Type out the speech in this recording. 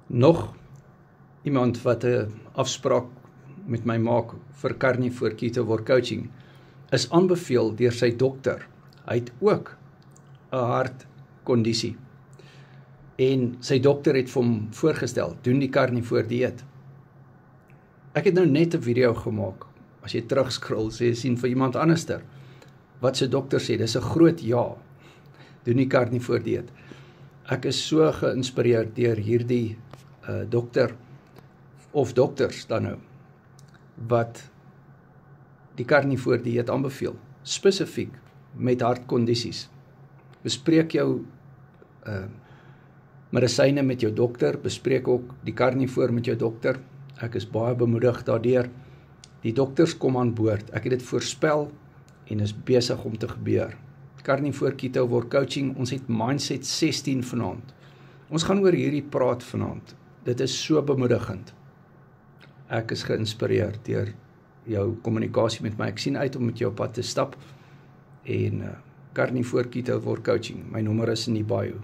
Nog iemand wat 'n afspraak met my maak vir Carnivore Keto Coaching is aanbeveel deur sy dokter. Hy het ook 'n hartkondisie. En sy dokter het vir hom voorgestel, doen die Carnivore dieet. Ek het nou net 'n video gemaak, as jy terugscroll, sien vir iemand anderster, wat sy dokter sê, dis 'n groot ja, doen die Carnivore dieet. Ek is so geïnspireerd deur hierdie dokter, of dokters dan nou, wat die Carnivore dieet aanbeveel, spesifiek met hartkondisies. Bespreek jou medisyne met jou dokter, bespreek ook die Carnivore met jou dokter. Ek is baie bemoedig daardeur. Die dokters kom aan boord, ek het dit voorspel en is besig om te gebeur. Carnivore Keto Coaching, ons het Mindset 16 vanaand. Ons gaan oor hierdie praat vanaand. Dit is so bemoedigend. Ek is geïnspireerd deur jou kommunikasie met my. Ek sien uit om met jou pad te stap. En Carnivore Keto Coaching, my nommer is in die bio.